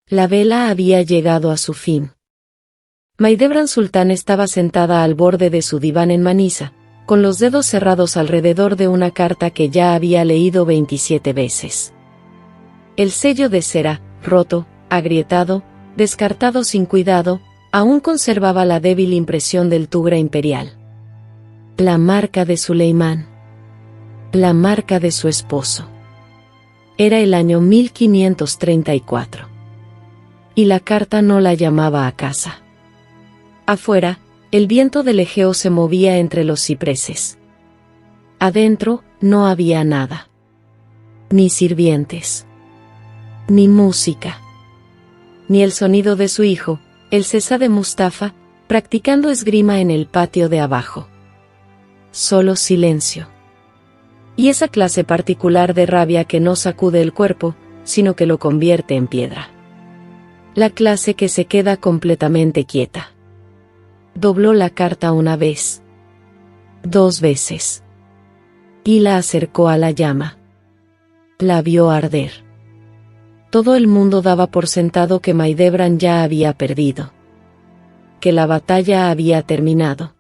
La vela había llegado a su fin. Mahidevran Sultan estaba sentada al borde de su diván en Manisa, con los dedos cerrados alrededor de una carta que ya había leído 27 veces. El sello de cera, roto, agrietado, descartado sin cuidado, aún conservaba la débil impresión del Tugra imperial. La marca de Suleimán. La marca de su esposo. Era el año 1534. Y la carta no la llamaba a casa. Afuera, el viento del Egeo se movía entre los cipreses. Adentro, no había nada. Ni sirvientes. Ni música. Ni el sonido de su hijo, el Sesade Mustafa, practicando esgrima en el patio de abajo. Solo silencio. Y esa clase particular de rabia que no sacude el cuerpo, sino que lo convierte en piedra. La clase que se queda completamente quieta. Dobló la carta una vez. 2 veces. Y la acercó a la llama. La vio arder. Todo el mundo daba por sentado que Mahidevran ya había perdido. Que la batalla había terminado.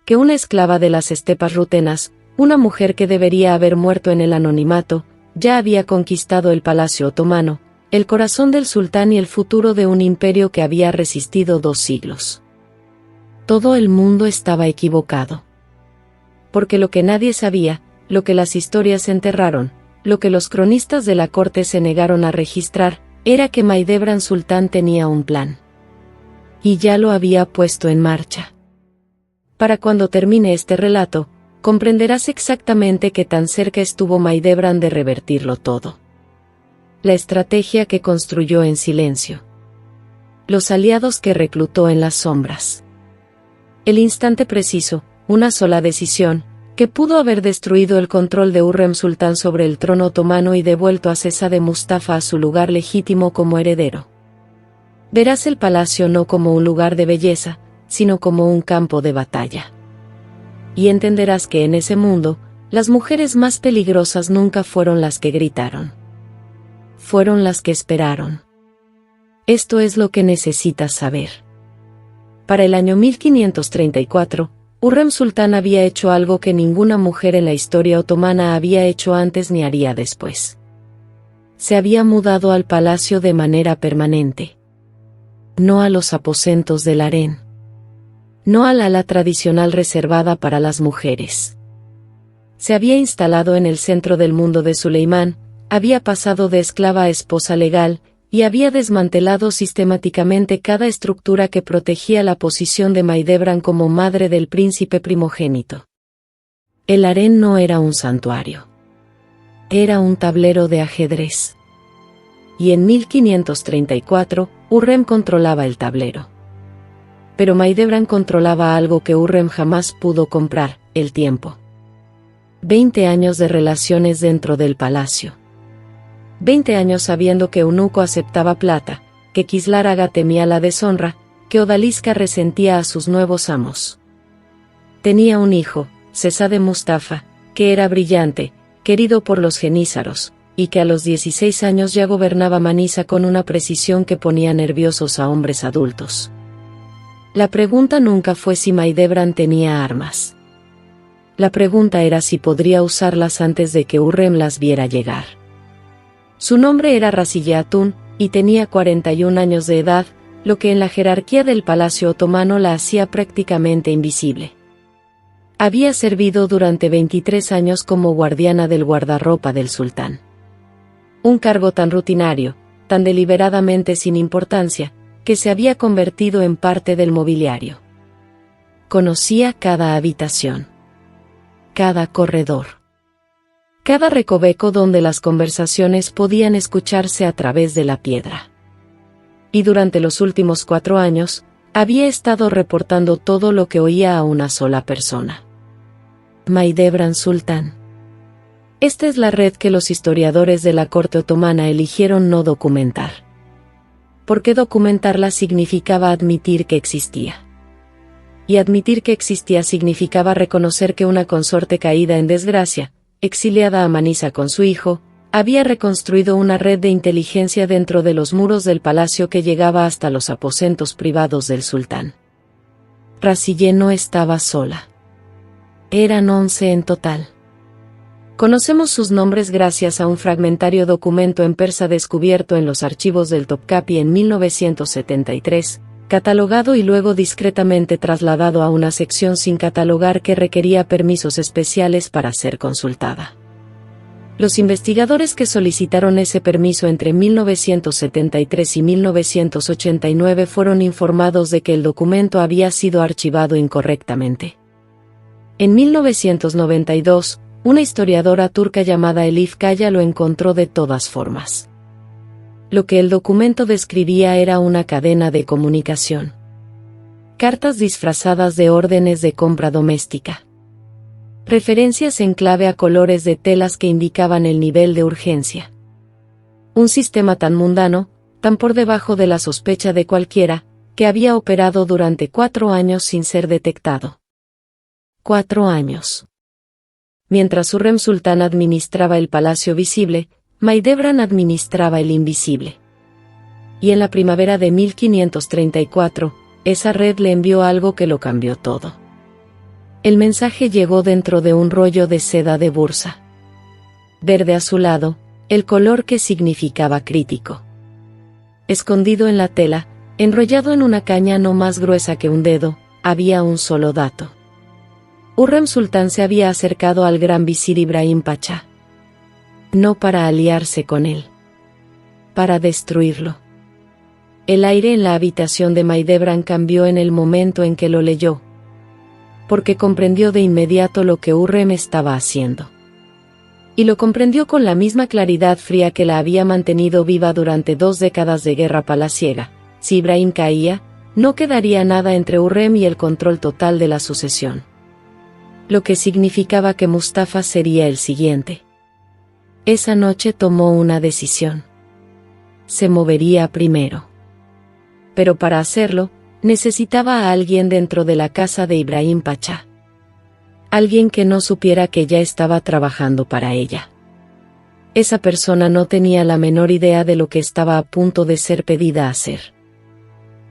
Que una esclava de las estepas rutenas, una mujer que debería haber muerto en el anonimato, ya había conquistado el palacio otomano, el corazón del sultán y el futuro de un imperio que había resistido 2 siglos. Todo el mundo estaba equivocado. Porque lo que nadie sabía, lo que las historias enterraron, lo que los cronistas de la corte se negaron a registrar, era que Mahidevran Sultan tenía un plan. Y ya lo había puesto en marcha. Para cuando termine este relato, comprenderás exactamente qué tan cerca estuvo Mahidevran de revertirlo todo. La estrategia que construyó en silencio. Los aliados que reclutó en las sombras. El instante preciso, una sola decisión, que pudo haber destruido el control de Hürrem Sultan sobre el trono otomano y devuelto a Sesade Mustafa a su lugar legítimo como heredero. Verás el palacio no como un lugar de belleza, sino como un campo de batalla. Y entenderás que en ese mundo, las mujeres más peligrosas nunca fueron las que gritaron. Fueron las que esperaron. Esto es lo que necesitas saber. Para el año 1534, Hürrem Sultan había hecho algo que ninguna mujer en la historia otomana había hecho antes ni haría después. Se había mudado al palacio de manera permanente. No a los aposentos del harén. No al ala tradicional reservada para las mujeres. Se había instalado en el centro del mundo de Suleimán, había pasado de esclava a esposa legal, y había desmantelado sistemáticamente cada estructura que protegía la posición de Mahidevran como madre del príncipe primogénito. El harén no era un santuario. Era un tablero de ajedrez. Y en 1534, Hürrem controlaba el tablero. Pero Mahidevran controlaba algo que Hürrem jamás pudo comprar, el tiempo. 20 años de relaciones dentro del palacio. 20 años sabiendo que Eunuco aceptaba plata, que Kislar Aga temía la deshonra, que Odalisca resentía a sus nuevos amos. Tenía un hijo, Sesade Mustafa, que era brillante, querido por los genízaros, y que a los 16 años ya gobernaba Manisa con una precisión que ponía nerviosos a hombres adultos. La pregunta nunca fue si Mahidevran tenía armas. La pregunta era si podría usarlas antes de que Hürrem las viera llegar. Su nombre era Razille Hatun, y tenía 41 años de edad, lo que en la jerarquía del palacio otomano la hacía prácticamente invisible. Había servido durante 23 años como guardiana del guardarropa del sultán. Un cargo tan rutinario, tan deliberadamente sin importancia, que se había convertido en parte del mobiliario. Conocía cada habitación. Cada corredor. Cada recoveco donde las conversaciones podían escucharse a través de la piedra. Y durante los últimos 4 años, había estado reportando todo lo que oía a una sola persona. Mahidevran Sultan. Esta es la red que los historiadores de la corte otomana eligieron no documentar. Porque documentarla significaba admitir que existía. Y admitir que existía significaba reconocer que una consorte caída en desgracia, exiliada a Manisa con su hijo, había reconstruido una red de inteligencia dentro de los muros del palacio que llegaba hasta los aposentos privados del sultán. Razillé no estaba sola. Eran 11 en total. Conocemos sus nombres gracias a un fragmentario documento en persa descubierto en los archivos del Topkapi en 1973, catalogado y luego discretamente trasladado a una sección sin catalogar que requería permisos especiales para ser consultada. Los investigadores que solicitaron ese permiso entre 1973 y 1989 fueron informados de que el documento había sido archivado incorrectamente. En 1992, una historiadora turca llamada Elif Kaya lo encontró de todas formas. Lo que el documento describía era una cadena de comunicación. Cartas disfrazadas de órdenes de compra doméstica. Referencias en clave a colores de telas que indicaban el nivel de urgencia. Un sistema tan mundano, tan por debajo de la sospecha de cualquiera, que había operado durante 4 años sin ser detectado. 4 años. Mientras Hurrem Sultán administraba el palacio visible, Mahidevran administraba el invisible. Y en la primavera de 1534, esa red le envió algo que lo cambió todo. El mensaje llegó dentro de un rollo de seda de bursa. Verde azulado, el color que significaba crítico. Escondido en la tela, enrollado en una caña no más gruesa que un dedo, había un solo dato. Hurrem Sultán se había acercado al gran visir Ibrahim Pachá. No para aliarse con él. Para destruirlo. El aire en la habitación de Mahidevran cambió en el momento en que lo leyó. Porque comprendió de inmediato lo que Hurrem estaba haciendo. Y lo comprendió con la misma claridad fría que la había mantenido viva durante 2 décadas de guerra palaciega. Si Ibrahim caía, no quedaría nada entre Hurrem y el control total de la sucesión. Lo que significaba que Mustafa sería el siguiente. Esa noche tomó una decisión. Se movería primero. Pero para hacerlo, necesitaba a alguien dentro de la casa de Ibrahim Pachá. Alguien que no supiera que ya estaba trabajando para ella. Esa persona no tenía la menor idea de lo que estaba a punto de ser pedida a hacer.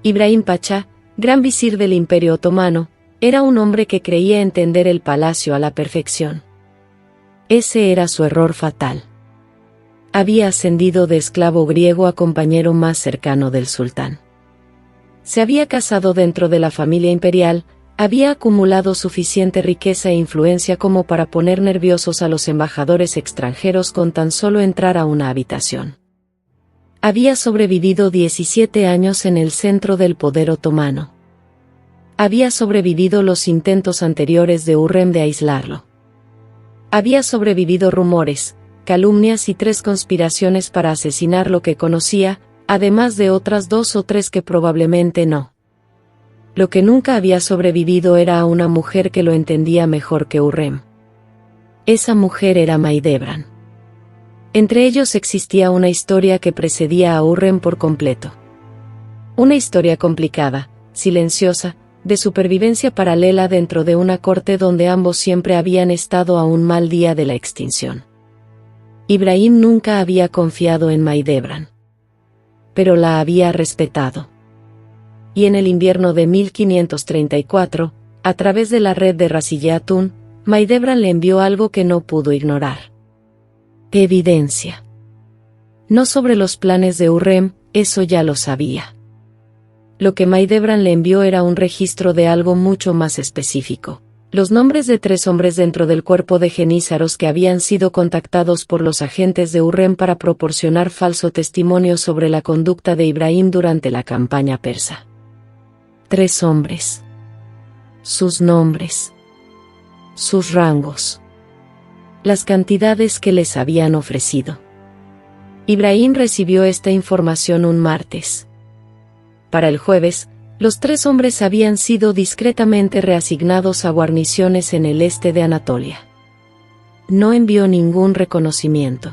Ibrahim Pachá, gran visir del Imperio Otomano, era un hombre que creía entender el palacio a la perfección. Ese era su error fatal. Había ascendido de esclavo griego a compañero más cercano del sultán. Se había casado dentro de la familia imperial, había acumulado suficiente riqueza e influencia como para poner nerviosos a los embajadores extranjeros con tan solo entrar a una habitación. Había sobrevivido 17 años en el centro del poder otomano. Había sobrevivido los intentos anteriores de Hurrem de aislarlo. Había sobrevivido rumores, calumnias y 3 conspiraciones para asesinar lo que conocía, además de otras 2 o 3 que probablemente no. Lo que nunca había sobrevivido era a una mujer que lo entendía mejor que Hurrem. Esa mujer era Mahidevran. Entre ellos existía una historia que precedía a Hurrem por completo. Una historia complicada, silenciosa, de supervivencia paralela dentro de una corte donde ambos siempre habían estado a un mal día de la extinción. Ibrahim nunca había confiado en Mahidevran. Pero la había respetado. Y en el invierno de 1534, a través de la red de Razillé Hatun, Mahidevran le envió algo que no pudo ignorar. Evidencia. No sobre los planes de Hurrem, eso ya lo sabía. Lo que Mahidevran le envió era un registro de algo mucho más específico. Los nombres de 3 hombres dentro del cuerpo de genízaros que habían sido contactados por los agentes de Hurrem para proporcionar falso testimonio sobre la conducta de Ibrahim durante la campaña persa. 3 hombres. Sus nombres. Sus rangos. Las cantidades que les habían ofrecido. Ibrahim recibió esta información un martes. Para el jueves, los 3 hombres habían sido discretamente reasignados a guarniciones en el este de Anatolia. No envió ningún reconocimiento.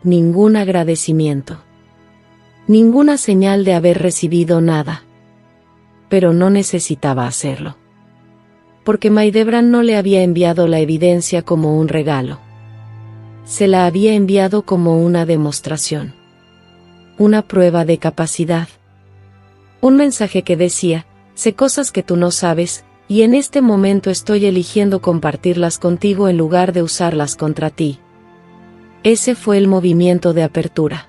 Ningún agradecimiento. Ninguna señal de haber recibido nada. Pero no necesitaba hacerlo. Porque Mahidevran no le había enviado la evidencia como un regalo. Se la había enviado como una demostración. Una prueba de capacidad. Un mensaje que decía: sé cosas que tú no sabes, y en este momento estoy eligiendo compartirlas contigo en lugar de usarlas contra ti. Ese fue el movimiento de apertura.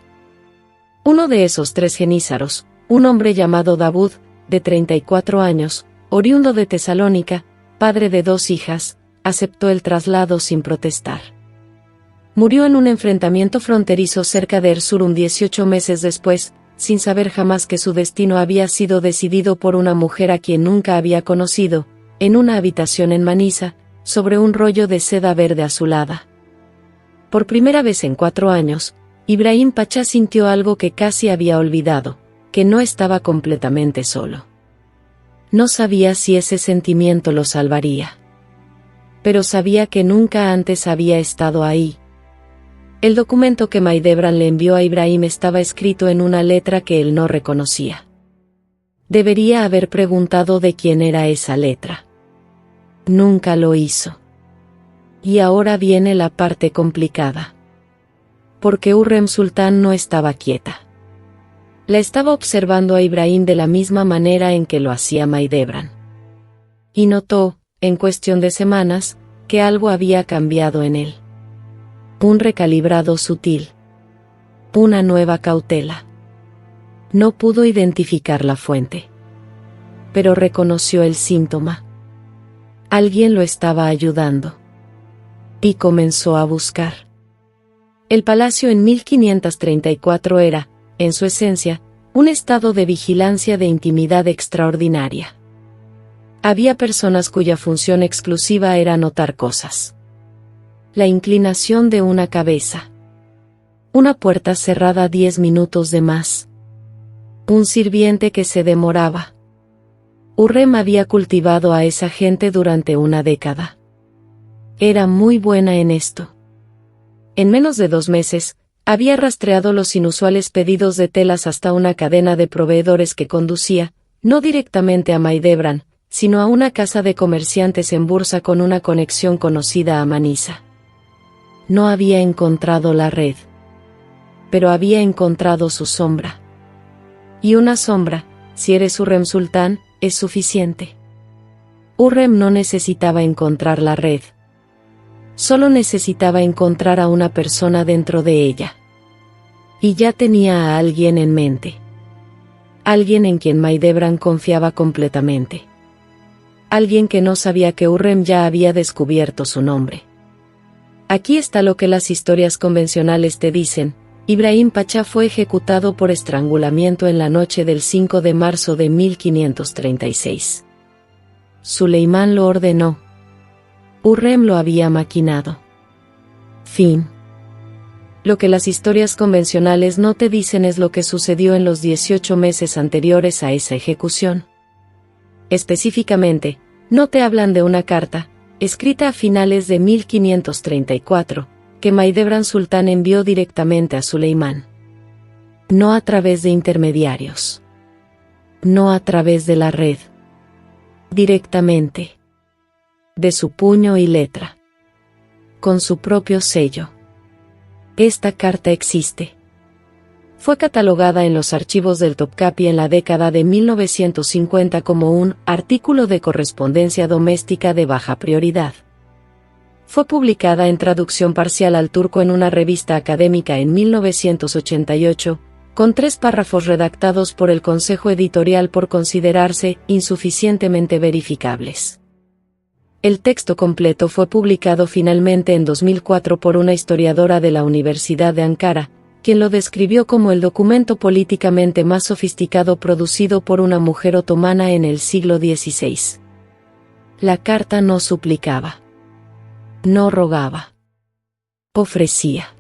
Uno de esos 3 genízaros, un hombre llamado Davud, de 34 años, oriundo de Tesalónica, padre de 2 hijas, aceptó el traslado sin protestar. Murió en un enfrentamiento fronterizo cerca de Erzurum 18 meses después, sin saber jamás que su destino había sido decidido por una mujer a quien nunca había conocido, en una habitación en Manisa, sobre un rollo de seda verde azulada. Por primera vez en 4 años, Ibrahim Pachá sintió algo que casi había olvidado, que no estaba completamente solo. No sabía si ese sentimiento lo salvaría. Pero sabía que nunca antes había estado ahí. El documento que Maidebran le envió a Ibrahim estaba escrito en una letra que él no reconocía. Debería haber preguntado de quién era esa letra. Nunca lo hizo. Y ahora viene la parte complicada. Porque Hurrem Sultán no estaba quieta. La estaba observando a Ibrahim de la misma manera en que lo hacía Maidebran. Y notó, en cuestión de semanas, que algo había cambiado en él. Un recalibrado sutil. Una nueva cautela. No pudo identificar la fuente. Pero reconoció el síntoma. Alguien lo estaba ayudando. Y comenzó a buscar. El palacio en 1534 era, en su esencia, un estado de vigilancia de intimidad extraordinaria. Había personas cuya función exclusiva era notar cosas. La inclinación de una cabeza. Una puerta cerrada 10 minutos de más. Un sirviente que se demoraba. Hurrem había cultivado a esa gente durante una década. Era muy buena en esto. En menos de 2 meses, había rastreado los inusuales pedidos de telas hasta una cadena de proveedores que conducía, no directamente a Maidebran, sino a una casa de comerciantes en Bursa con una conexión conocida a Manisa. No había encontrado la red. Pero había encontrado su sombra. Y una sombra, si eres Hurrem Sultán, es suficiente. Hurrem no necesitaba encontrar la red. Solo necesitaba encontrar a una persona dentro de ella. Y ya tenía a alguien en mente. Alguien en quien Maidebran confiaba completamente. Alguien que no sabía que Hurrem ya había descubierto su nombre. Aquí está lo que las historias convencionales te dicen: Ibrahim Pachá fue ejecutado por estrangulamiento en la noche del 5 de marzo de 1536. Suleimán lo ordenó. Hurrem lo había maquinado. Fin. Lo que las historias convencionales no te dicen es lo que sucedió en los 18 meses anteriores a esa ejecución. Específicamente, no te hablan de una carta, escrita a finales de 1534, que Maidebran Sultán envió directamente a Suleimán. No a través de intermediarios. No a través de la red. Directamente. De su puño y letra. Con su propio sello. Esta carta existe. Fue catalogada en los archivos del Topkapi en la década de 1950 como un artículo de correspondencia doméstica de baja prioridad. Fue publicada en traducción parcial al turco en una revista académica en 1988, con 3 párrafos redactados por el Consejo Editorial por considerarse insuficientemente verificables. El texto completo fue publicado finalmente en 2004 por una historiadora de la Universidad de Ankara, quien lo describió como el documento políticamente más sofisticado producido por una mujer otomana en el siglo XVI. La carta no suplicaba. No rogaba. Ofrecía.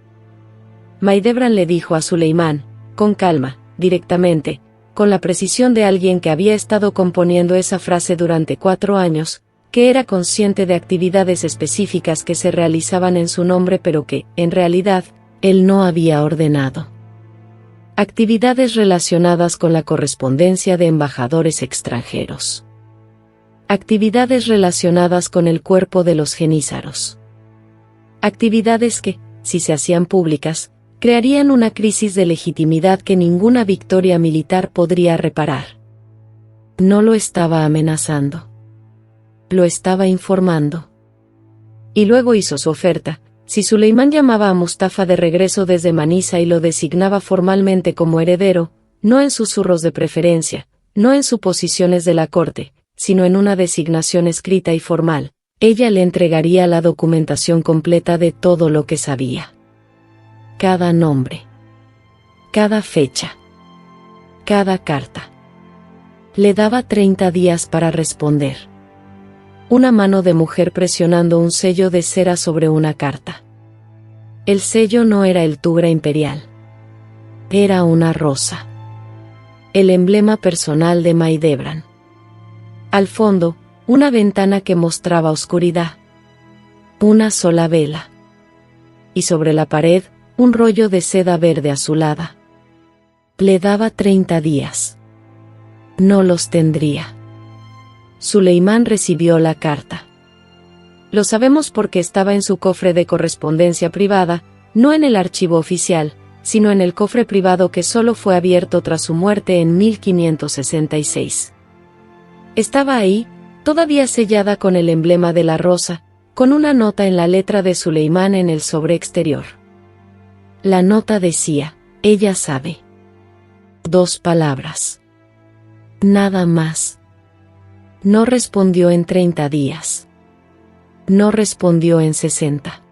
Maidebran le dijo a Suleimán, con calma, directamente, con la precisión de alguien que había estado componiendo esa frase durante 4 años, que era consciente de actividades específicas que se realizaban en su nombre pero que, en realidad, él no había ordenado. Actividades relacionadas con la correspondencia de embajadores extranjeros. Actividades relacionadas con el cuerpo de los genízaros. Actividades que, si se hacían públicas, crearían una crisis de legitimidad que ninguna victoria militar podría reparar. No lo estaba amenazando. Lo estaba informando. Y luego hizo su oferta. Si Suleimán llamaba a Mustafa de regreso desde Manisa y lo designaba formalmente como heredero, no en susurros de preferencia, no en suposiciones de la corte, sino en una designación escrita y formal, ella le entregaría la documentación completa de todo lo que sabía. Cada nombre. Cada fecha. Cada carta. Le daba 30 días para responder. Una mano de mujer presionando un sello de cera sobre una carta. El sello no era el tugra imperial. Era una rosa. El emblema personal de Maidebran. Al fondo, una ventana que mostraba oscuridad. Una sola vela. Y sobre la pared, un rollo de seda verde azulada. Le daba 30 días. No los tendría. Suleimán recibió la carta. Lo sabemos porque estaba en su cofre de correspondencia privada, no en el archivo oficial, sino en el cofre privado que solo fue abierto tras su muerte en 1566. Estaba ahí, todavía sellada con el emblema de la rosa, con una nota en la letra de Suleimán en el sobre exterior. La nota decía, ella sabe. 2 palabras. Nada más. No respondió en 30 días. No respondió en 60.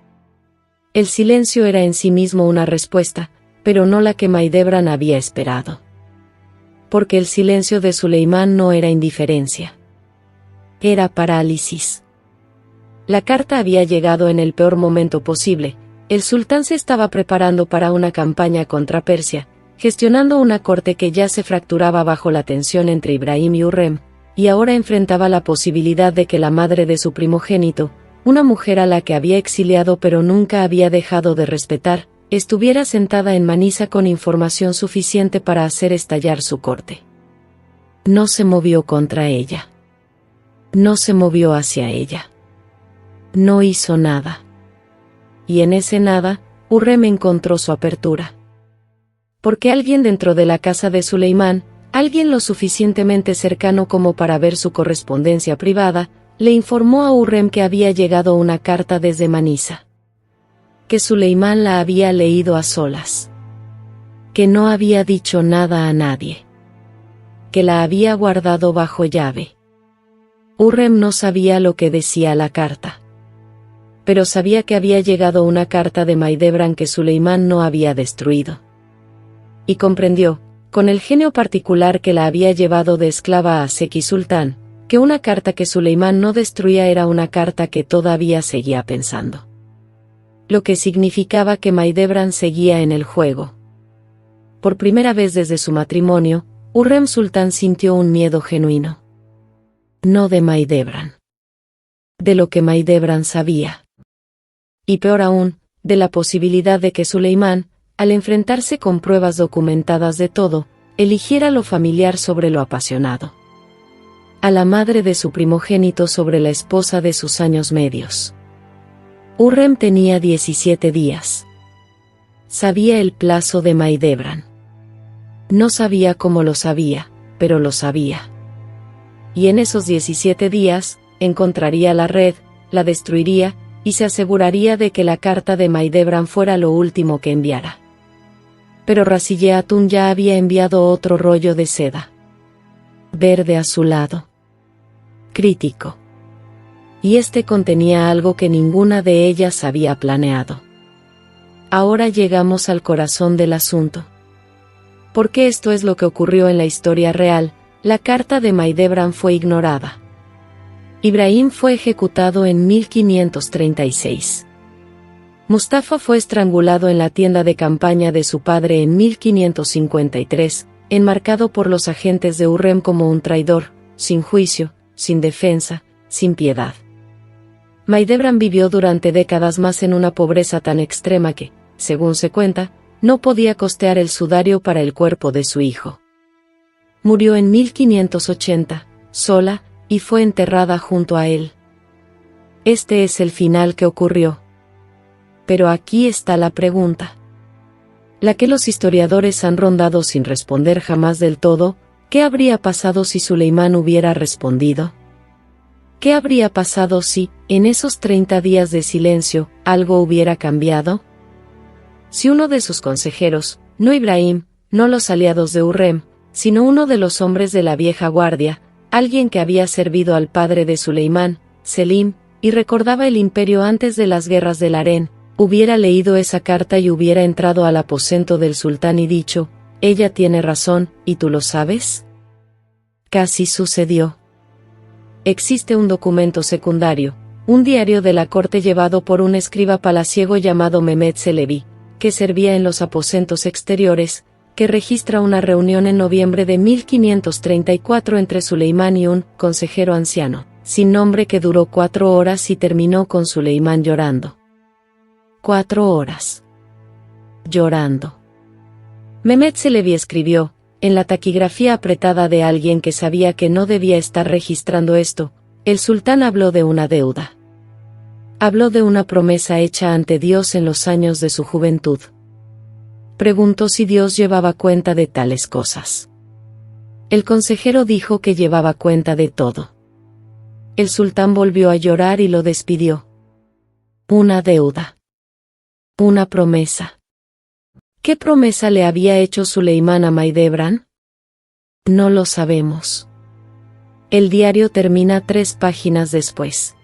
El silencio era en sí mismo una respuesta, pero no la que Maidebran había esperado. Porque el silencio de Suleimán no era indiferencia. Era parálisis. La carta había llegado en el peor momento posible. El sultán se estaba preparando para una campaña contra Persia, gestionando una corte que ya se fracturaba bajo la tensión entre Ibrahim y Hurrem, y ahora enfrentaba la posibilidad de que la madre de su primogénito, una mujer a la que había exiliado pero nunca había dejado de respetar, estuviera sentada en Manisa con información suficiente para hacer estallar su corte. No se movió contra ella. No se movió hacia ella. No hizo nada. Y en ese nada, Hurrem encontró su apertura. Porque alguien dentro de la casa de Suleimán, alguien lo suficientemente cercano como para ver su correspondencia privada, le informó a Hurrem que había llegado una carta desde Manisa. Que Suleimán la había leído a solas. Que no había dicho nada a nadie. Que la había guardado bajo llave. Hurrem no sabía lo que decía la carta. Pero sabía que había llegado una carta de Maidebran que Suleimán no había destruido. Y comprendió, con el genio particular que la había llevado de esclava a Seki Sultán, que una carta que Suleimán no destruía era una carta que todavía seguía pensando. Lo que significaba que Maidebran seguía en el juego. Por primera vez desde su matrimonio, Hurrem Sultán sintió un miedo genuino. No de Maidebran. De lo que Maidebran sabía. Y peor aún, de la posibilidad de que Suleimán, al enfrentarse con pruebas documentadas de todo, eligiera lo familiar sobre lo apasionado. A la madre de su primogénito sobre la esposa de sus años medios. Hurrem tenía 17 días. Sabía el plazo de Maidebran. No sabía cómo lo sabía, pero lo sabía. Y en esos 17 días, encontraría la red, la destruiría, y se aseguraría de que la carta de Maidebran fuera lo último que enviara. Pero Razille Atún ya había enviado otro rollo de seda. Verde azulado. Crítico. Y este contenía algo que ninguna de ellas había planeado. Ahora llegamos al corazón del asunto. Porque esto es lo que ocurrió en la historia real, la carta de Maidebran fue ignorada. Ibrahim fue ejecutado en 1536. Mustafa fue estrangulado en la tienda de campaña de su padre en 1553, enmarcado por los agentes de Hurrem como un traidor, sin juicio, sin defensa, sin piedad. Maidebran vivió durante décadas más en una pobreza tan extrema que, según se cuenta, no podía costear el sudario para el cuerpo de su hijo. Murió en 1580, sola, y fue enterrada junto a él. Este es el final que ocurrió. Pero aquí está la pregunta, la que los historiadores han rondado sin responder jamás del todo: ¿qué habría pasado si Suleimán hubiera respondido? ¿Qué habría pasado si, en esos 30 días de silencio, algo hubiera cambiado? Si uno de sus consejeros, no Ibrahim, no los aliados de Hurrem, sino uno de los hombres de la vieja guardia, alguien que había servido al padre de Suleimán, Selim, y recordaba el imperio antes de las guerras del Harén, hubiera leído esa carta y hubiera entrado al aposento del sultán y dicho: «Ella tiene razón, ¿y tú lo sabes?». Casi sucedió. Existe un documento secundario, un diario de la corte llevado por un escriba palaciego llamado Mehmet Çelebi, que servía en los aposentos exteriores, que registra una reunión en noviembre de 1534 entre Suleimán y un consejero anciano, sin nombre, que duró 4 horas y terminó con Suleimán llorando. 4 horas. Llorando. Mehmet Çelebi escribió, en la taquigrafía apretada de alguien que sabía que no debía estar registrando esto: el sultán habló de una deuda. Habló de una promesa hecha ante Dios en los años de su juventud. Preguntó si Dios llevaba cuenta de tales cosas. El consejero dijo que llevaba cuenta de todo. El sultán volvió a llorar y lo despidió. Una deuda. Una promesa. ¿Qué promesa le había hecho Suleimán a Mahidevran? No lo sabemos. El diario termina 3 páginas después.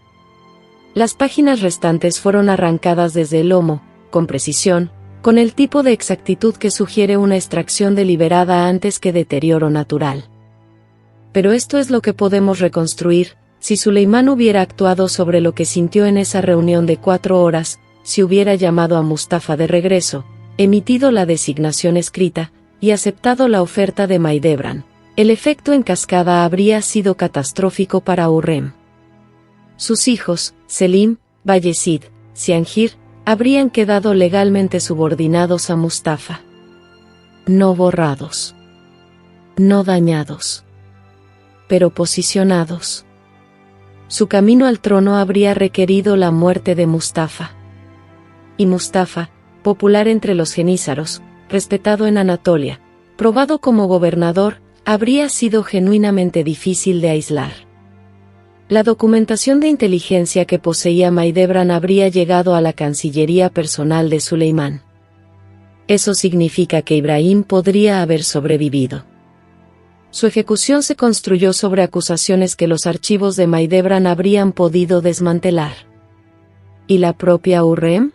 Las páginas restantes fueron arrancadas desde el lomo, con precisión, con el tipo de exactitud que sugiere una extracción deliberada antes que deterioro natural. Pero esto es lo que podemos reconstruir: si Suleimán hubiera actuado sobre lo que sintió en esa reunión de 4 horas, si hubiera llamado a Mustafa de regreso, emitido la designación escrita, y aceptado la oferta de Mahidevran, el efecto en cascada habría sido catastrófico para Hurrem. Sus hijos, Selim, Bayezid, Cianjir, habrían quedado legalmente subordinados a Mustafa. No borrados. No dañados. Pero posicionados. Su camino al trono habría requerido la muerte de Mustafa. Y Mustafa, popular entre los jenízaros, respetado en Anatolia, probado como gobernador, habría sido genuinamente difícil de aislar. La documentación de inteligencia que poseía Mahidevran habría llegado a la cancillería personal de Suleimán. Eso significa que Ibrahim podría haber sobrevivido. Su ejecución se construyó sobre acusaciones que los archivos de Mahidevran habrían podido desmantelar. ¿Y la propia Hurrem?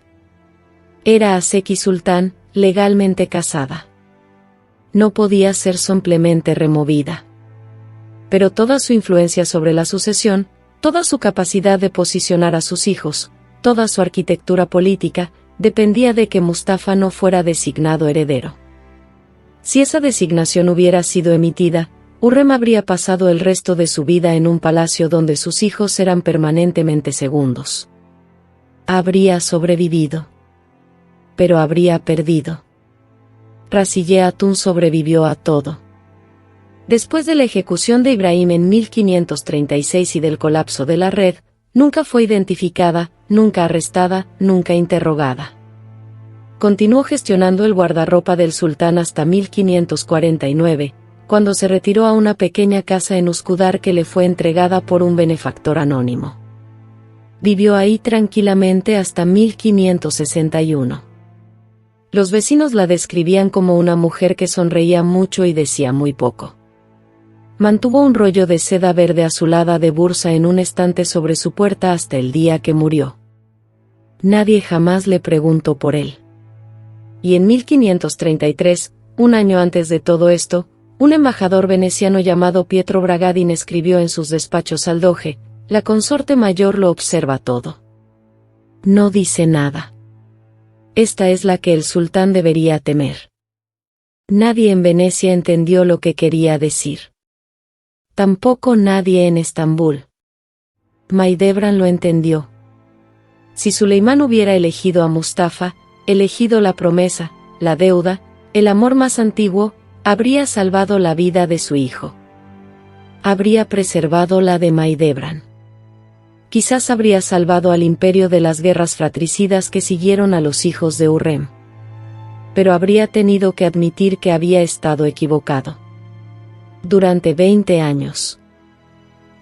Era Aseki Sultán, legalmente casada. No podía ser simplemente removida. Pero toda su influencia sobre la sucesión, toda su capacidad de posicionar a sus hijos, toda su arquitectura política, dependía de que Mustafa no fuera designado heredero. Si esa designación hubiera sido emitida, Hurrem habría pasado el resto de su vida en un palacio donde sus hijos eran permanentemente segundos. Habría sobrevivido. Pero habría perdido. Razille Hatun sobrevivió a todo. Después de la ejecución de Ibrahim en 1536 y del colapso de la red, nunca fue identificada, nunca arrestada, nunca interrogada. Continuó gestionando el guardarropa del sultán hasta 1549, cuando se retiró a una pequeña casa en Üsküdar que le fue entregada por un benefactor anónimo. Vivió ahí tranquilamente hasta 1561. Los vecinos la describían como una mujer que sonreía mucho y decía muy poco. Mantuvo un rollo de seda verde azulada de bursa en un estante sobre su puerta hasta el día que murió. Nadie jamás le preguntó por él. Y en 1533, un año antes de todo esto, un embajador veneciano llamado Pietro Bragadin escribió en sus despachos al doge: la consorte mayor lo observa todo. No dice nada. Esta es la que el sultán debería temer. Nadie en Venecia entendió lo que quería decir. Tampoco nadie en Estambul. Mahidevran lo entendió. Si Suleimán hubiera elegido a Mustafa, elegido la promesa, la deuda, el amor más antiguo, habría salvado la vida de su hijo. Habría preservado la de Mahidevran. quizás habría salvado al imperio de las guerras fratricidas que siguieron a los hijos de Hurrem. Pero habría tenido que admitir que había estado equivocado. Durante 20 años.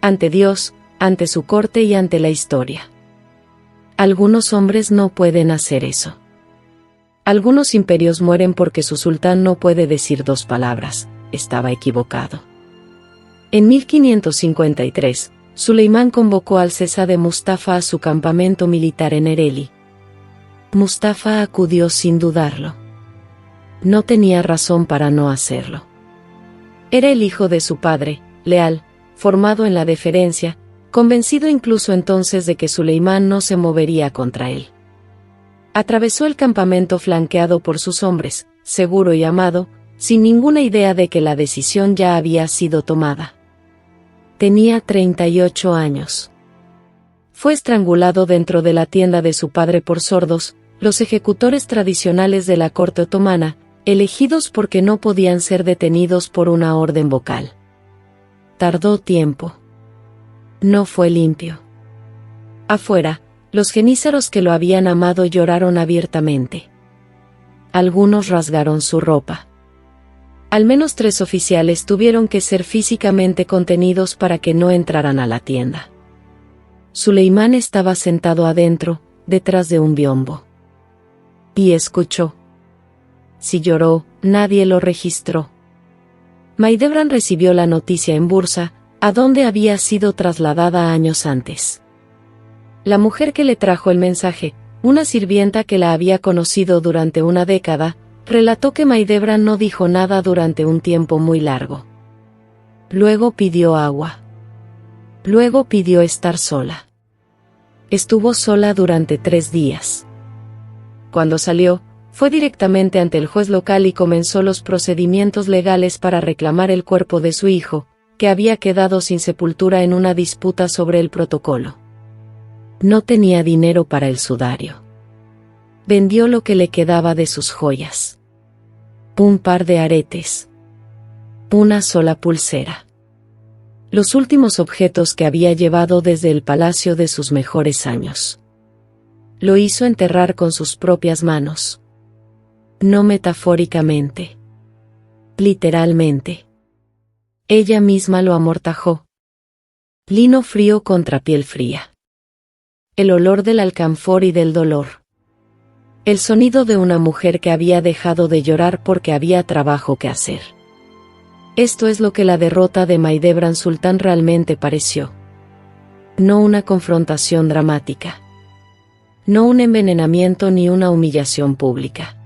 Ante Dios, ante su corte y ante la historia. Algunos hombres no pueden hacer eso. Algunos imperios mueren porque su sultán no puede decir dos palabras: estaba equivocado. En 1553, Suleimán convocó al Cesar de Mustafa a su campamento militar en Ereli. Mustafa acudió sin dudarlo. No tenía razón para no hacerlo. Era el hijo de su padre, leal, formado en la deferencia, convencido incluso entonces de que Suleimán no se movería contra él. Atravesó el campamento flanqueado por sus hombres, seguro y amado, sin ninguna idea de que la decisión ya había sido tomada. Tenía 38 años. Fue estrangulado dentro de la tienda de su padre por sordos, los ejecutores tradicionales de la corte otomana, elegidos porque no podían ser detenidos por una orden vocal. Tardó tiempo. No fue limpio. Afuera, los genízaros que lo habían amado lloraron abiertamente. Algunos rasgaron su ropa. Al menos 3 oficiales tuvieron que ser físicamente contenidos para que no entraran a la tienda. Suleimán estaba sentado adentro, detrás de un biombo. Y escuchó. Si lloró, nadie lo registró. Mahidevran recibió la noticia en Bursa, a donde había sido trasladada años antes. La mujer que le trajo el mensaje, una sirvienta que la había conocido durante una década, relató que Mahidevran no dijo nada durante un tiempo muy largo. Luego pidió agua. Luego pidió estar sola. Estuvo sola durante 3 días. Cuando salió, fue directamente ante el juez local y comenzó los procedimientos legales para reclamar el cuerpo de su hijo, que había quedado sin sepultura en una disputa sobre el protocolo. No tenía dinero para el sudario. Vendió lo que le quedaba de sus joyas. Un par de aretes. Una sola pulsera. Los últimos objetos que había llevado desde el palacio de sus mejores años. Lo hizo enterrar con sus propias manos. No metafóricamente. Literalmente. Ella misma lo amortajó. Lino frío contra piel fría. El olor del alcanfor y del dolor. El sonido de una mujer que había dejado de llorar porque había trabajo que hacer. Esto es lo que la derrota de Mahidevran Sultán realmente pareció. No una confrontación dramática. No un envenenamiento ni una humillación pública.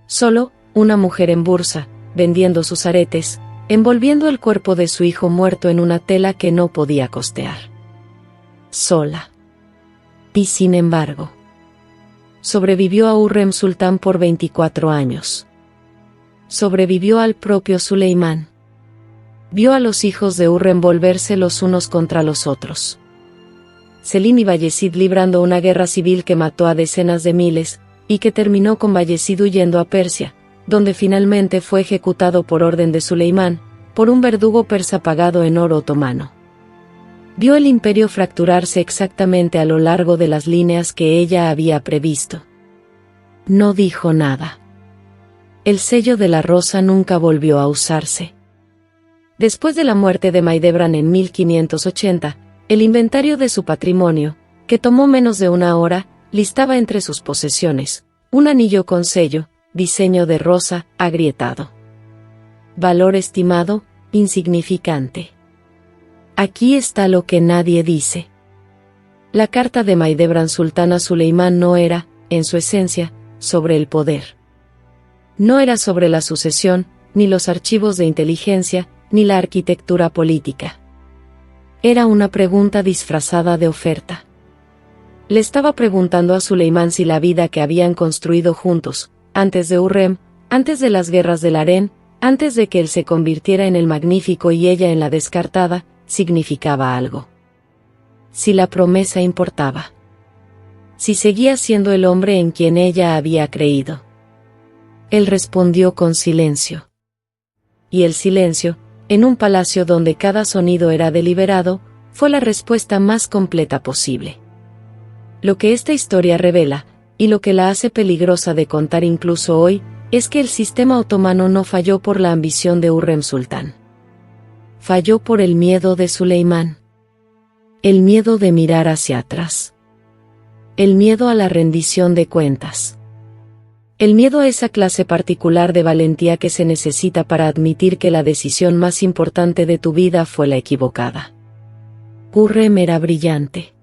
Solo, una mujer en Bursa, vendiendo sus aretes, envolviendo el cuerpo de su hijo muerto en una tela que no podía costear. Sola. Y sin embargo, sobrevivió a Hurrem Sultán por 24 años. Sobrevivió al propio Suleimán. Vio a los hijos de Hurrem volverse los unos contra los otros. Selim y Bayezid librando una guerra civil que mató a decenas de miles, y que terminó con Bayezid huyendo a Persia, donde finalmente fue ejecutado por orden de Suleimán, por un verdugo persa pagado en oro otomano. Vio el imperio fracturarse exactamente a lo largo de las líneas que ella había previsto. No dijo nada. El sello de la rosa nunca volvió a usarse. Después de la muerte de Mahidevran en 1580, el inventario de su patrimonio, que tomó menos de una hora, listaba entre sus posesiones un anillo con sello, diseño de rosa, agrietado. Valor estimado, insignificante. Aquí está lo que nadie dice. La carta de Mahidevran Sultán a Suleimán no era, en su esencia, sobre el poder. No era sobre la sucesión, ni los archivos de inteligencia, ni la arquitectura política. Era una pregunta disfrazada de oferta. Le estaba preguntando a Suleimán si la vida que habían construido juntos, antes de Hurrem, antes de las guerras del harén, antes de que él se convirtiera en el magnífico y ella en la descartada, significaba algo. Si la promesa importaba. Si seguía siendo el hombre en quien ella había creído. Él respondió con silencio. Y el silencio, en un palacio donde cada sonido era deliberado, fue la respuesta más completa posible. Lo que esta historia revela, y lo que la hace peligrosa de contar incluso hoy, es que el sistema otomano no falló por la ambición de Hürrem Sultán. Falló por el miedo de Suleimán. El miedo de mirar hacia atrás. El miedo a la rendición de cuentas. El miedo a esa clase particular de valentía que se necesita para admitir que la decisión más importante de tu vida fue la equivocada. Hürrem era brillante.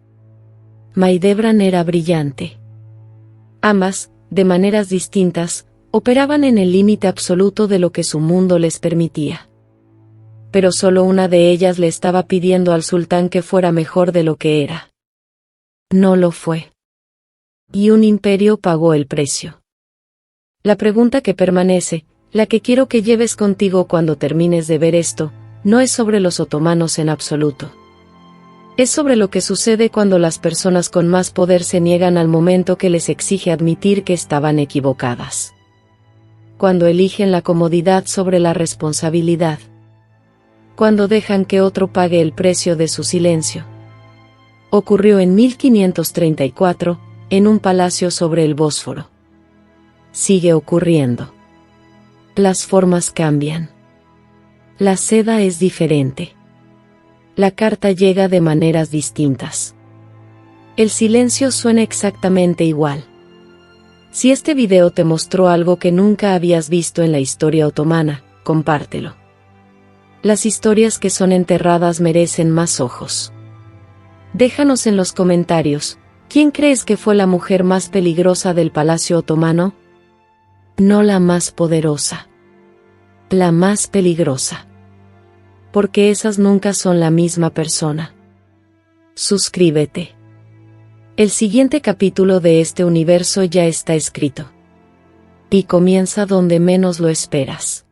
Mahidevran era brillante. Ambas, de maneras distintas, operaban en el límite absoluto de lo que su mundo les permitía. Pero solo una de ellas le estaba pidiendo al sultán que fuera mejor de lo que era. No lo fue. Y un imperio pagó el precio. La pregunta que permanece, la que quiero que lleves contigo cuando termines de ver esto, no es sobre los otomanos en absoluto. Es sobre lo que sucede cuando las personas con más poder se niegan al momento que les exige admitir que estaban equivocadas. Cuando eligen la comodidad sobre la responsabilidad. Cuando dejan que otro pague el precio de su silencio. Ocurrió en 1534, en un palacio sobre el Bósforo. Sigue ocurriendo. Las formas cambian. La seda es diferente. La carta llega de maneras distintas. El silencio suena exactamente igual. Si este video te mostró algo que nunca habías visto en la historia otomana, compártelo. Las historias que son enterradas merecen más ojos. Déjanos en los comentarios, ¿quién crees que fue la mujer más peligrosa del Palacio Otomano? No la más poderosa. La más peligrosa. Porque esas nunca son la misma persona. Suscríbete. El siguiente capítulo de este universo ya está escrito. Y comienza donde menos lo esperas.